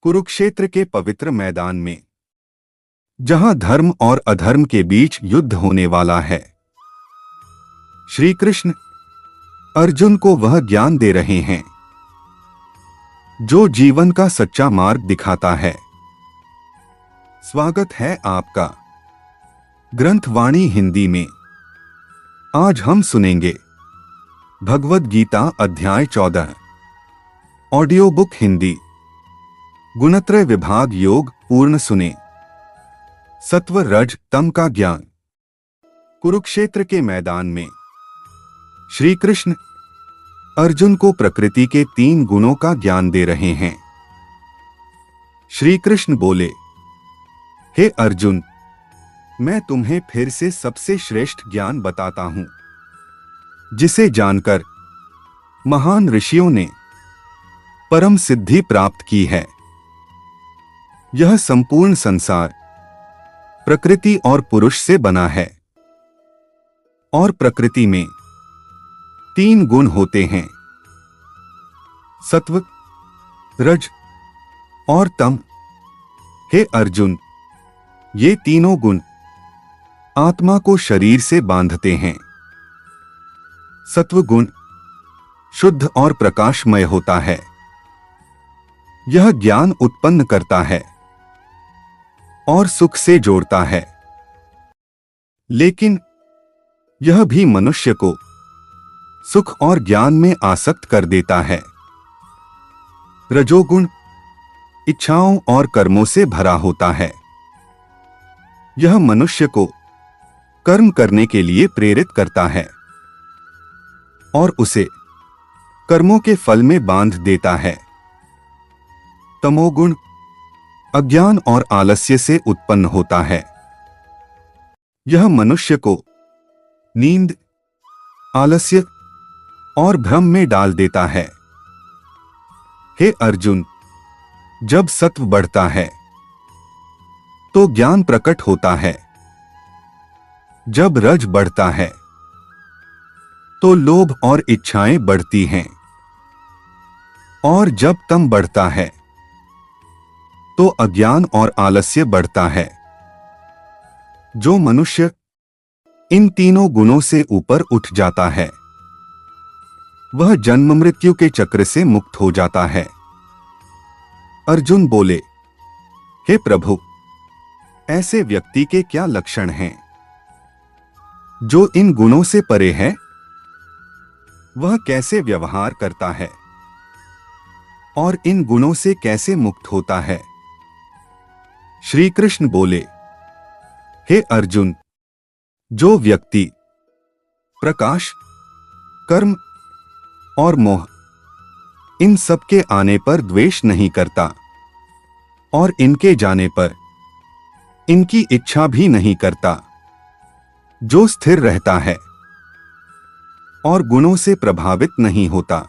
कुरुक्षेत्र के पवित्र मैदान में, जहां धर्म और अधर्म के बीच युद्ध होने वाला है, श्री कृष्ण अर्जुन को वह ज्ञान दे रहे हैं जो जीवन का सच्चा मार्ग दिखाता है। स्वागत है आपका ग्रंथवाणी हिंदी में। आज हम सुनेंगे भगवद गीता अध्याय 14, ऑडियो बुक हिंदी, गुणत्रय विभाग योग पूर्ण सुने। सत्व रज तम का ज्ञान। कुरुक्षेत्र के मैदान में श्री कृष्ण अर्जुन को प्रकृति के 3 गुणों का ज्ञान दे रहे हैं। श्री कृष्ण बोले, हे अर्जुन, मैं तुम्हें फिर से सबसे श्रेष्ठ ज्ञान बताता हूं, जिसे जानकर महान ऋषियों ने परम सिद्धि प्राप्त की है। यह संपूर्ण संसार प्रकृति और पुरुष से बना है, और प्रकृति में 3 गुण होते हैं, सत्व, रज और तम। हे अर्जुन, ये तीनों गुण आत्मा को शरीर से बांधते हैं। सत्व गुण शुद्ध और प्रकाशमय होता है। यह ज्ञान उत्पन्न करता है और सुख से जोड़ता है, लेकिन यह भी मनुष्य को सुख और ज्ञान में आसक्त कर देता है। रजोगुण इच्छाओं और कर्मों से भरा होता है। यह मनुष्य को कर्म करने के लिए प्रेरित करता है और उसे कर्मों के फल में बांध देता है। तमोगुण अज्ञान और आलस्य से उत्पन्न होता है। यह मनुष्य को नींद, आलस्य और भ्रम में डाल देता है। हे अर्जुन, जब सत्व बढ़ता है तो ज्ञान प्रकट होता है। जब रज बढ़ता है तो लोभ और इच्छाएं बढ़ती हैं, और जब तम बढ़ता है तो अज्ञान और आलस्य बढ़ता है। जो मनुष्य इन तीनों गुणों से ऊपर उठ जाता है, वह जन्म मृत्यु के चक्र से मुक्त हो जाता है। अर्जुन बोले, हे प्रभु, ऐसे व्यक्ति के क्या लक्षण हैं जो इन गुणों से परे है? वह कैसे व्यवहार करता है और इन गुणों से कैसे मुक्त होता है? श्री कृष्ण बोले, हे अर्जुन, जो व्यक्ति प्रकाश, कर्म और मोह इन सब के आने पर द्वेष नहीं करता और इनके जाने पर इनकी इच्छा भी नहीं करता, जो स्थिर रहता है और गुणों से प्रभावित नहीं होता,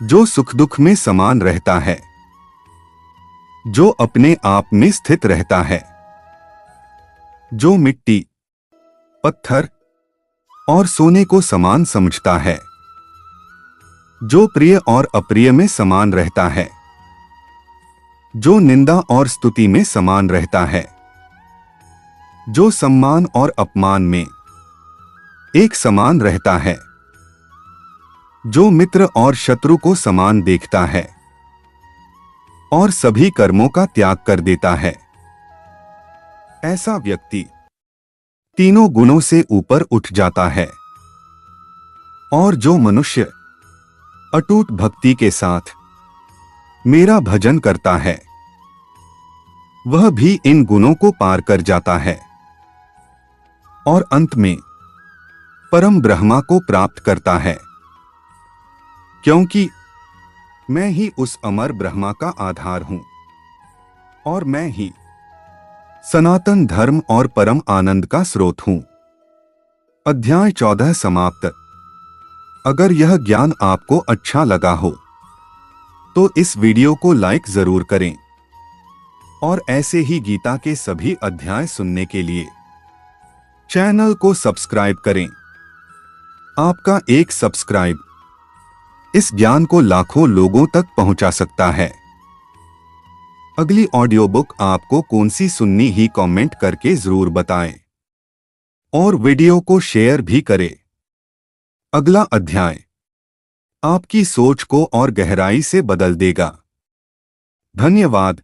जो सुख दुख में समान रहता है, जो अपने आप में स्थित रहता है, जो मिट्टी, पत्थर और सोने को समान समझता है, जो प्रिय और अप्रिय में समान रहता है, जो निंदा और स्तुति में समान रहता है, जो सम्मान और अपमान में एक समान रहता है, जो मित्र और शत्रु को समान देखता है और सभी कर्मों का त्याग कर देता है, ऐसा व्यक्ति तीनों गुणों से ऊपर उठ जाता है। और जो मनुष्य अटूट भक्ति के साथ मेरा भजन करता है, वह भी इन गुणों को पार कर जाता है और अंत में परम ब्रह्मा को प्राप्त करता है, क्योंकि मैं ही उस अमर ब्रह्मा का आधार हूं और मैं ही सनातन धर्म और परम आनंद का स्रोत हूं। अध्याय 14 समाप्त। अगर यह ज्ञान आपको अच्छा लगा हो तो इस वीडियो को लाइक जरूर करें और ऐसे ही गीता के सभी अध्याय सुनने के लिए चैनल को सब्सक्राइब करें। आपका एक सब्सक्राइब इस ज्ञान को लाखों लोगों तक पहुंचा सकता है। अगली ऑडियो बुक आपको कौन सी सुननी ही कमेंट करके जरूर बताएं और वीडियो को शेयर भी करें। अगला अध्याय आपकी सोच को और गहराई से बदल देगा। धन्यवाद।